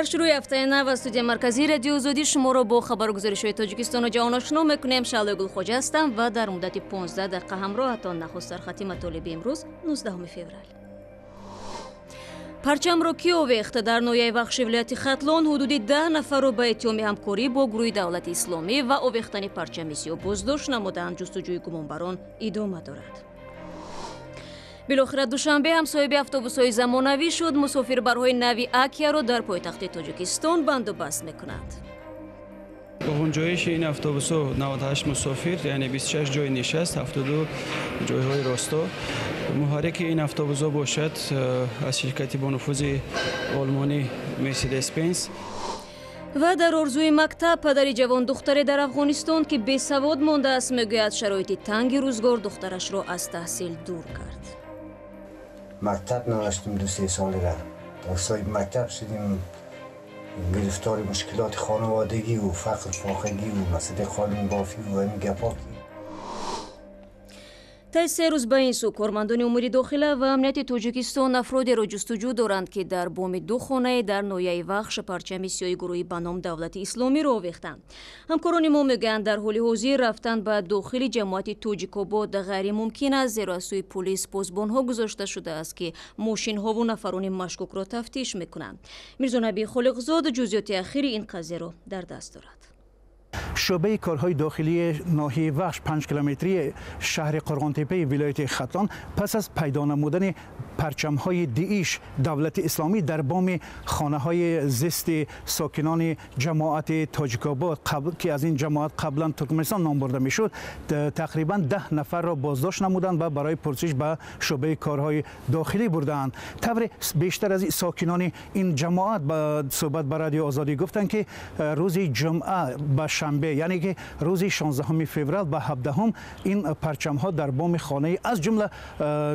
در شروع هفته نو از استودیو مرکزی رادیو آزادی شما را با خبرگزاری‌های تاجیکستان و جهان آشنا می‌کنیم. شعله گلخوجه هستم و در مدت 15 دقیقه همراهتان نخست سرخط مطالب امروز 19 فوریه. پرچم را کی آویخت؟ در نویای بخش ولایت ختلان حدود 10 نفر را به اتهام همکاری با گروه دولت اسلامی و آویختن پرچم سیاه بازداشت نمودند. جستجوی گمانبران ادامه دارد. بالاخره دوشنبه هم صاحب اتوبوس‌های زمانوی شد. مسافربرهای نوی اکیا را در پایتخت تاجیکستان بندوبست میکنند. گنجایش این اتوبوس‌ها 98 مسافر، یعنی 26 جای نشست، 72 جای‌های راستا. محرک این اتوبوس‌ها باشد از شرکتی با نفوذ آلمانی مرسدس بنز. و در آرزوی مکتب پدری جوان دختری در افغانستان که بیسواد مانده است میگوید شرایط تنگ روزگار دخترش را از تحصیل دور کرد. مکتب نوشتم 2-3 سالی را. در صاحب مکتب شدیم گرفتار مشکلات خانوادگی و فقر فاقگی و مسئله خانم بافی و همین گپا. طی 3 روز به این سو کارمندان امور داخله و امنیت تاجیکستان افرادی را جستجو دارند که در بام 2 خانه در نویای وخش پرچم سیاه گروهی به نام دولت اسلامی را آویختند. همکاران ما میگویند در حال حاضر رفتن به داخل جماعت تاجیک‌آباد غیر ممکن است، زیرا از سوی پلیس پاسبان‌ها گذاشته شده است که ماشین‌ها و نفران مشکوک را تفتیش میکنند. میرزا نبی خالقزاد جزئیات اخیر این قضیه را در دست دارد. شعبه کارهای داخلی ناحیه وخش 5 کیلومتری شهر قرغانتپه ولایت ختلان پس از پیدا نمودن پرچم‌های داعش دولت اسلامی در بام خانه‌های زیست ساکنان جماعت تاجیک‌آباد که از این جماعت قبلا ترکمنستان نام برده میشد، تقریبا 10 نفر را بازداشت نمودند و برای پرسش به شعبه کارهای داخلی بردند. طور بیشتر از ساکنان این جماعت با صحبت با رادیو آزادی گفتند که روز جمعه به شنبه، یعنی که روز 16 فوریه به 17 این پرچم ها در بام خانه از جمله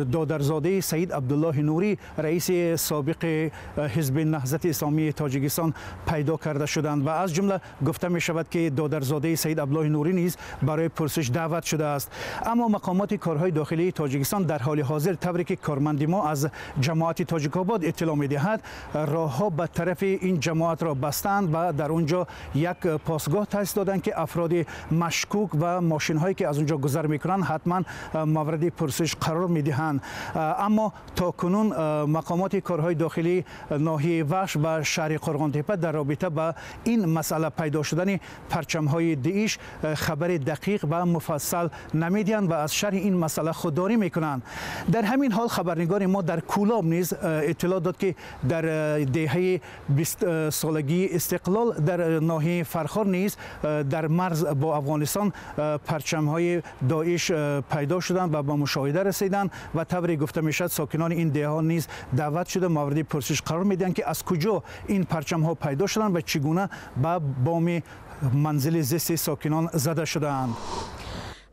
دادرزاده سید عبدالله نوری رئیس سابق حزب نهضت اسلامی تاجیکستان پیدا کرده شدند و از جمله گفته می شود که دادرزاده سید عبدالله نوری نیز برای پرسش دعوت شده است. اما مقامات کارهای داخلی تاجیکستان در حال حاضر طوری که کارمند ما از جماعت تاجیک‌آباد اطلاع می دهد راهها به طرف این جماعت را بستند و در اونجا یک پاسگاه تأسیس دادند که افراد مشکوک و ماشین هایی که از اونجا گذر میکنند حتما مورد پرسش قرار میدهند. اما تا کنون مقامات کارهای داخلی ناحیه وخش و شهر قرغانتپه در رابطه با این مسئله پیدا شدن پرچم های داعش خبر دقیق و مفصل نمیدهند و از شرح این مسئله خودداری میکنند. در همین حال خبرنگار ما در کولاب نیز اطلاع داد که در دهه 20 سالگی استقلال در ناحیه فرخار نیز در مرز با افغانستان پرچم های داعش پیدا شدند و به مشاهده رسیدند و طوری گفته میشد ساکنان این دهه ها نیز دعوت شده مورد پرسش قرار میدن که از کجا این پرچم ها پیدا شدند و چگونه به بام منزل زیست ساکنان زده شدند.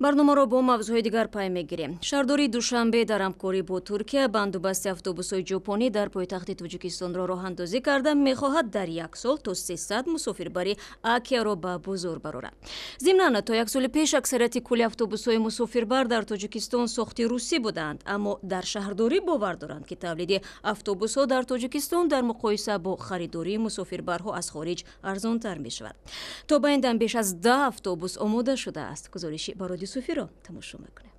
برنامه را با موضوع دیگر پای میگیریم. شهرداری دوشنبه در همکاری با ترکیه بندوبست اتوبوس‌های ژاپنی در پایتخت تاجیکستان را راه اندازی کرده میخواهد در 1 سال تا 300 مسافربری اکیا را به بازار برارد. ضمناً تا 1 سال پیش اکثریت کل اتوبوس‌های مسافربر در تاجیکستان ساختی روسی بودند، اما در شهرداری باور دارند که تولید اتوبوس‌ها در تاجیکستان در مقایسه با خریداری مسافربرها از خارج ارزان‌تر میشود. تا به این دم بیش از 10 اتوبوس آماده شده است. گزارشی برای صوفی را تماشا میکنیم.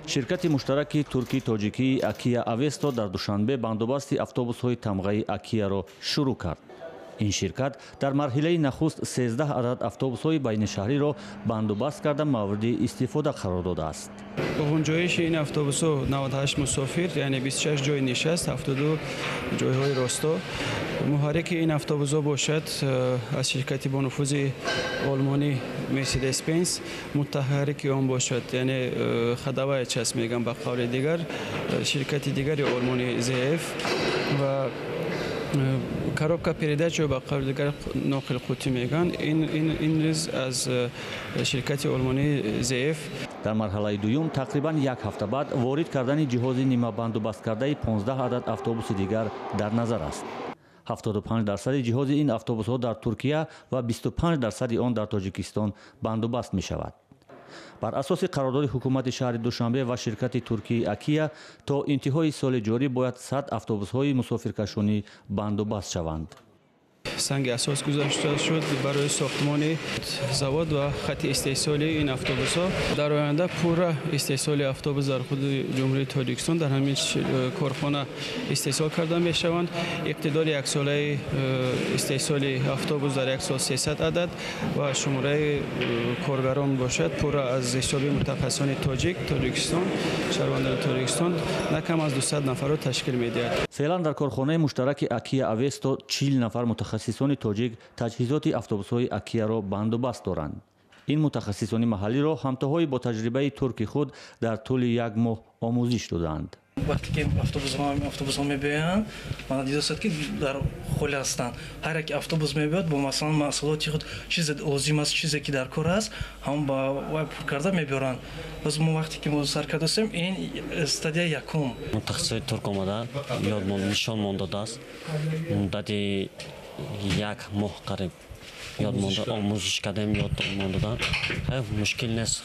شرکت مشترک ترکی تاجیکی اکیا اوستا در دوشنبه بندوبست اتوبوس‌های تمغه اکیا را شروع کرد. این شرکت در مرحله نخست 13 عدد اتوبوس‌های بین شهری را بندوبست کرده مورد استفاده قرار داده است. گنجایش این اتوبوس‌ها 98 مسافر، یعنی 26 جای نشست، 72 جای‌های راستا. محرک این اتوبوس‌ها باشد از شرکتی با نفوذ آلمانی مرسدس بنز. متحرک آن باشد، یعنی خدوای چسب میگن به قول دیگر، شرکت دیگری آلمانی زیف و коробка передач ба қавли дигар нақл қутӣ мегӯянд. ин низ аз ширкати олмонии ЗФ. дар марҳалаи дуюм тақрибан 1 ҳафта баъд ворид кардани ҷиҳози нимабандубасткардаи 15 адад автобуси дигар дар назар аст. 75% ҷиҳози ин автобусҳо дар Туркия ва 25% он дар Тоҷикистон бандубаст мешавад. бар асоси қарордоди ҳукумати шаҳри душанбе ва ширкати туркии акия то интиҳои соли ҷорӣ бояд 100 автобусҳои мусофиркашонӣ бандобаст шаванд. санги асос гузашта шуд барои сохтмони завод ва хати истеҳсоли ин автобусҳо. Дар оянда пурра истеҳсоли автобус дар худи ҷумҳурии Тоҷикистон дар ҳамин корхона истеҳсол карда мешаванд. Иқтидори яксолаи истеҳсоли автобус дар як сол 300 адад ва шумораи коргарон бошад пурра аз ҳисоби мутахассисони Тоҷикистон, шаҳрвандони Тоҷикистон накам аз 200 нафарро ташкил медиҳад. феълан дар корхонаи муштараки Акия Авесто 40 нафар мутахассисони тоҷик таҷҳизоти автобусҳои Акияро бандобаст доранд. ин мутахассисони маҳаллиро ҳамтоҳои бо таҷрибаи турки худ дар тӯли як моҳ омӯзиш доданд. وقتی که اتوبوس ها میبینن من دیدم که در خالی هستند هر یک اتوبوس میبید با مثلا محصولات خود چیز لازم است چیزی که در کار است هم با وای پر کرده میبرن باز ما وقتی که ما سر کردیم این استادیا یکم متخصص ترک آمده یاد نشان مانده است مدتی یک ماه قریب یاد مانده آموزش کردیم یاد مانده مشکل نیست.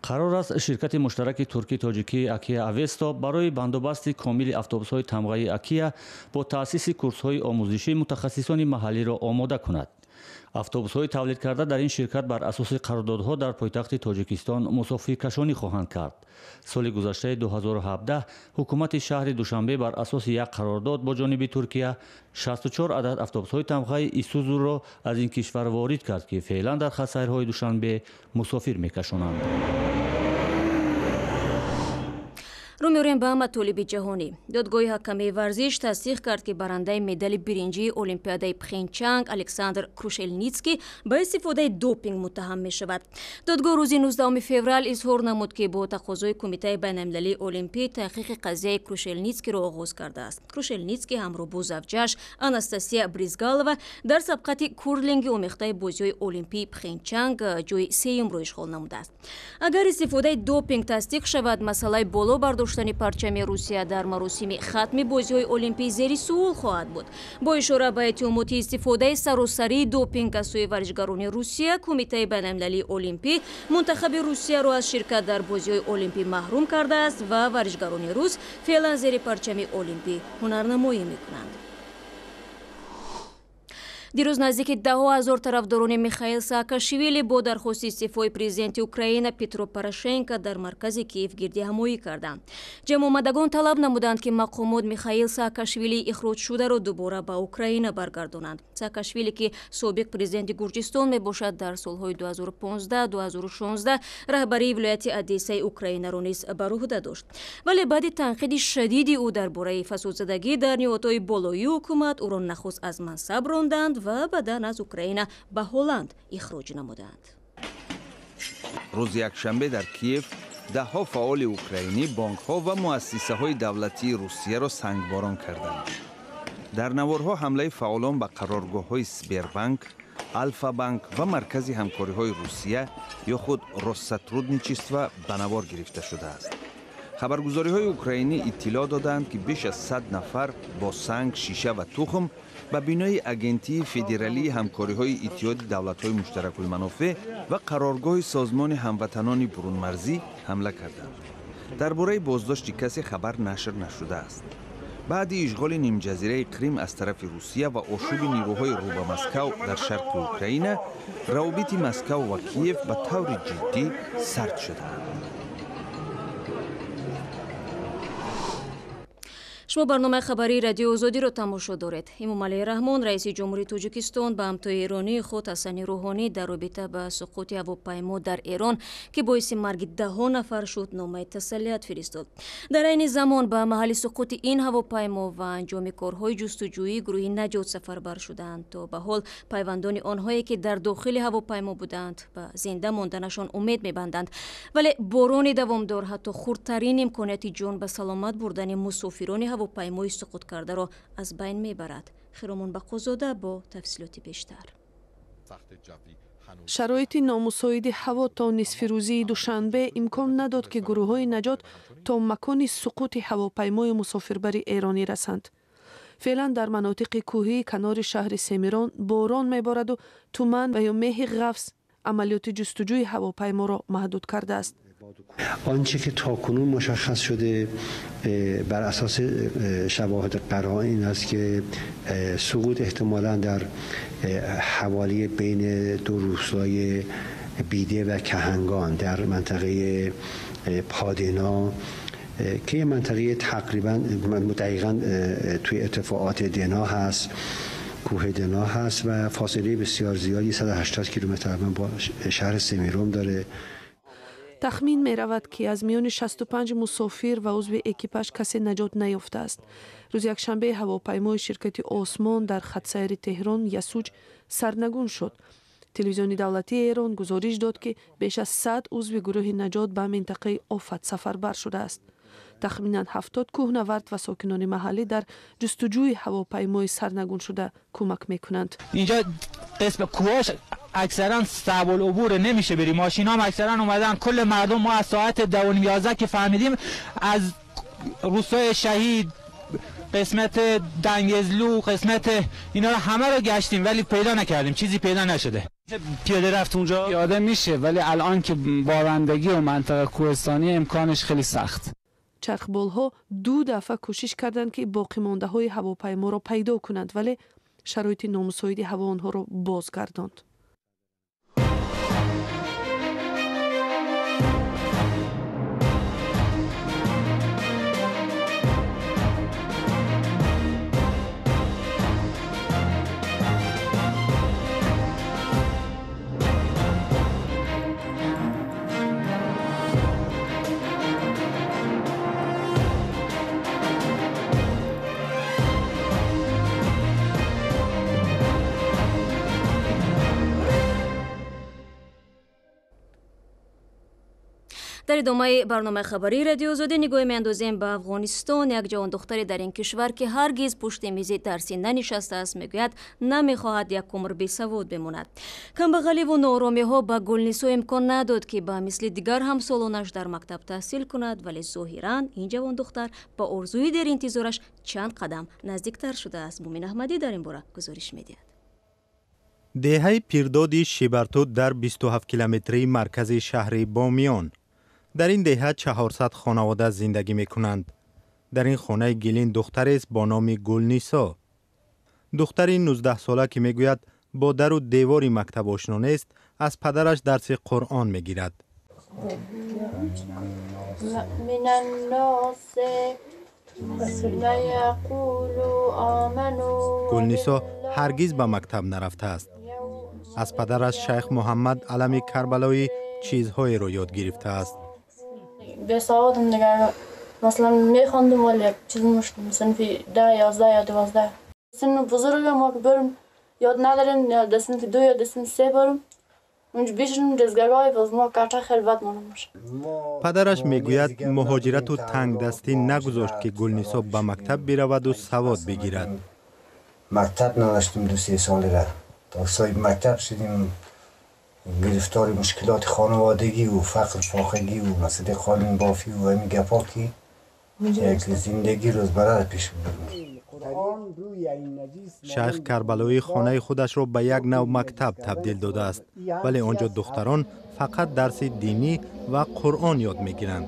қарор аст ширкати муштараки турки-тоҷикии Акия Авесто барои бандобасти комили автобусҳои тамғаи Акия бо таъсиси курсҳои омӯзиши мутахассисони маҳаллиро омода кунад. автобусҳои тавлид карда дар ин ширкат бар асоси қарордодҳо дар пойтахти Тоҷикистон мусофиркашонӣ хоҳанд кард. соли гузаштаи 2017 ҳукумати шаҳри Душанбе бар асоси як қарордод бо ҷониби Туркия 64 адад автобусҳои тамғаи Исузуро аз ин кишвар ворид кард, ки феълан дар хатсайрҳои Душанбе мусофир мекашонанд. рӯ меорем ба матолиби ҷаҳонӣ. додгоҳи ҳакамии варзиш тасдиқ кард, ки барандаи медали биринҷии олимпиадаи Пхенчанг Александр Крушельницкий ба истифодаи допинг муттаҳам мешавад. додгоҳ рӯзи 19 феврал изҳор намуд, ки бо тақозои Кумитаи байналмилалии олимпӣ таҳқиқи қазияи Крушельницкийро оғоз кардааст. Крушельницкий ҳамроҳ бо завҷаш Анастасия Бризгалова дар сабқати курлинги омехтаи бозиҳои олимпии Пхенчанг ҷои сеюмро ишғол намудааст. агар истифодаи допинг тасдиқ шавад, масъалаи боло бардоштани парчами Русия дар маросими хатми бозиҳои олимпӣ зери суол хоҳад буд. бо ишора ба иттиҳомоти истифодаи саросарии допинг аз сӯи варзишгарони Русия, Кумитаи байналмилалии олимпӣ мунтахаби Русияро аз ширкат дар бозиҳои олимпӣ маҳрум кардааст ва варзишгарони рус феълан зери парчами олимпӣ ҳунарнамоӣ мекунанд. дирӯз наздики 10,000 тарафдорони Михаил Саакашвили бо дархости истеъфои президенти Украина Петро Порошенко дар маркази Киев гирди ҳамоӣ карданд. ҷамъомадагон талаб намуданд, ки мақомот Михаил Саакашвили ихроҷшударо дубора ба Украина баргардонанд. Саакашвили, ки собиқ президенти Гурҷистон мебошад, дар солҳои 2015-2016 раҳбарии вилояти Одессаи Украинаро низ бар уҳда дошт. вале баъди танқиди шадиди ӯ дар бораи фасодзадагӣ дар ниҳодҳои болоии ҳукумат ӯро нахуст аз мансаб ронданд ва баъдан аз Украина ба Ҳолланд ихроҷ намуданд. рӯзи якшанбе дар Киев даҳҳо фаъоли украинӣ бонкҳо ва муассисаҳои давлатии Русияро сангборон карданд. дар наворҳо ҳамлаи фаъолон ба қароргоҳҳои Сбербанк, Альфа-банк ва маркази ҳамкориҳои Русия ё худ Россотрудничество ба навор гирифта шудааст. хабаргузориҳои украинӣ иттилоъ доданд, ки беш аз 100 нафар бо санг, шиша ва тухм ба бинои агентии федералии ҳамкориҳои иттиҳоди давлатҳои муштаракулманофеъ ва қароргоҳи созмони ҳамватанони бурунмарзӣ ҳамла карданд. дар бораи боздошти касе хабар нашр нашудааст. баъди ишғоли нимҷазираи Крим аз тарафи Русия ва ошуби нирӯҳои рӯ ба Москав дар шарқи Украина, равобити Москав ва Киев ба таври ҷиддӣ сард шудаанд. шумо барномаи хабарии радиои Озодиро тамошо доред. Эмомалии Раҳмон, раиси ҷумҳурии Тоҷикистон, ба ҳамтои эронии худ Ҳасани Рӯҳонӣ дар робита ба суқути ҳавопаймо дар Эрон, ки боиси марги 10 нафар шуд, номаи тассалият фиристод. дар айни замон ба маҳалли суқути ин ҳавопаймо ва анҷоми корҳои ҷустуҷӯӣ гурӯҳи наҷот сафарбар шуданд. то ба ҳол пайвандони онҳое, ки дар дохили ҳавопаймо буданд, ба зинда монданашон умед мебанданд. вале борони давомдор ҳатто хурдтарин имконияти ҷон ба саломат бурдани мусофирони ҳавопаймои суқуткардаро аз байн мебарад. Хиромон Бақозода бо тафсилоти бештар. шароити номусоиди ҳаво то нисфи рӯзии душанбе имкон надод, ки гурӯҳҳои наҷот то макони суқути ҳавопаймои мусофирбари эронӣ расанд. феълан дар манотиқи кӯҳии канори шаҳри Семирон борон мебораду туман ва ё меҳи ғафс عملیات جستجوی هواپیما را محدود کرده است. آنچه که تاکنون مشخص شده بر اساس شواهد قرائن این است که سقوط احتمالاً در حوالی بین دو روستای بیده و کهنگان در منطقه پادنا که یه منطقه تقریباً دقیقاً توی ارتفاعات دنا هست، کوه دنا هست و فاصله بسیار زیادی 180 کیلومتر با شهر سمیروم داره. تخمین می رود که از میان 65 مسافر و عضو اکیپاژ کسی نجات نیافته است. روز یکشنبه هواپیمای شرکت آسمان در خط سیر تهران یسوج سرنگون شد. تلویزیون دولتی ایران گزارش داد که بیش از 100 عضو گروه نجات به منطقه آفت سفربر شده است. تخمینا 70 کوهنورد و ساکنان محلی در جستجوی هواپیمای سرنگون شده کمک میکنند. اینجا قسم کوهاش اکثرا صعب العبور نمیشه بری، ماشینا هم اکثرا اومدن. کل مردم ما از ساعت 10:11 که فهمیدیم از روستای شهید، قسمت دنگزلو، قسمت اینا رو همه رو گشتیم ولی پیدا نکردیم، چیزی پیدا نشده. پیاده رفت اونجا؟ پیاده میشه ولی الان که بارندگی و منطقه کوهستانی امکانش خیلی سخت. چرخبال‌ها 2 دفعه کوشش کردند که باقی مانده های هواپیما را پیدا کنند ولی شرایط نامساعد هوا آنها را بازگرداند. در ادامه برنامه خبری رادیو آزادی نگاه میاندازیم به افغانستان. یک جوان دختری در این کشور که هرگز پشت میز درسی ننشسته است میگوید نمیخواهد یک عمر بی سواد بماند. کمبغلی و نارامی ها به گلنسو امکان نداد که به مثل دیگر همسالانش در مکتب تحصیل کند، ولی ظاهرا این جوان دختر با آرزوی در انتظارش چند قدم نزدیکتر شده است. مومن احمدی در این باره گزارش میدهد. دهه پیردادی شیبرتو در 27 کیلومتری مرکز شهر بامیان. در این دهه 400 خانواده زندگی می کنند. در این خانه گلین دختری است با نام گلنیسا. دختری 19 ساله که می گوید با در و دیوار مکتب آشنا نیست، از پدرش درس قرآن می گیرد. گلنیسا هرگز به مکتب نرفته است. از پدرش شیخ محمد علمی کربلایی چیزهایی را یاد گرفته است. به سوادم دیگه مثلا میخوندم ولی چیز مشتم صنفی 10 11 یا 12 سن بزرگ ما که برم یاد نداریم یا در صنف 2 یا در صنف 3 برم اونجا بیشتر دستگاه باز ما کارتا خیلی بد میشه. پدرش میگوید مهاجرت و تنگ دستی نگذاشت که گلنیسا به مکتب برود و سواد بگیرد. مکتب نداشتیم 2-3 ساله را تا صاحب مکتب شدیم، گرفتار مشکلات خانوادگی و فقر فاقگی و مسئله قانون بافی و همین گپا که یک زندگی روزمره پیش بردیم. شیخ کربلایی خانه خودش را به یک نوع مکتب تبدیل داده است، ولی آنجا دختران فقط درس دینی و قرآن یاد میگیرند.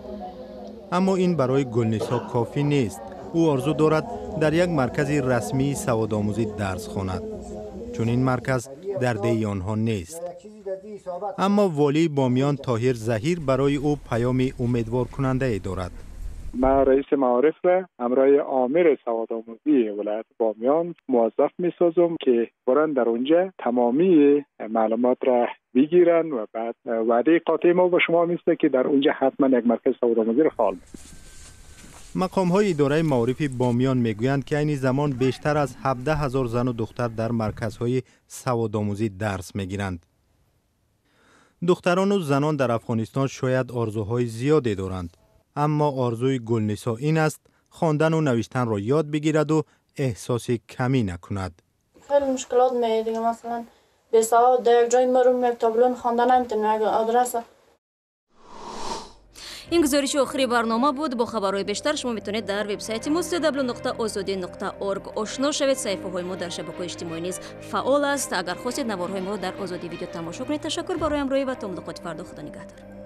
اما این برای گلنیسا کافی نیست. او آرزو دارد در یک مرکز رسمی سوادآموزی درس خواند، چون این مرکز در ده آنها نیست. اما والی بامیان طاهر ظهیر برای او پیام امیدوار کننده ای دارد. من رئیس معارف را همراه آمر سوادآموزی ولایت بامیان موظف می‌سازم که برن در اونجا تمامی معلومات را بگیرن و بعد وعده قاطع ما با شما میسته که در اونجا حتما یک مرکز سوادآموزی را فعال می‌کنیم. مقام‌های اداره معارف بامیان میگویند که این زمان بیشتر از 17,000 زن و دختر در مرکزهای سوادآموزی درس میگیرند. دختران و زنان در افغانستان شاید آرزوهای زیادی دارند، اما آرزوی گلنیسا این است خواندن و نوشتن را یاد بگیرد و احساس کمی نکند. خیلی مشکلات میاد دیگه، مثلا به سواد در یک جای مرم یک تابلون خواندن نمیتونم، آدرس این گزارش آخری برنامه بود. با خبرهای بیشتر شما میتونید در وبسایت ما www.azadi.org آشنا شوید. صفحه های ما در شبکه‌های اجتماعی نیز فعال است. اگر خواستید نوارهای ما را در آزادی ویدیو تماشا کنید. تشکر برای همراهی و تا ملاقات فردا. خدا نگهدار.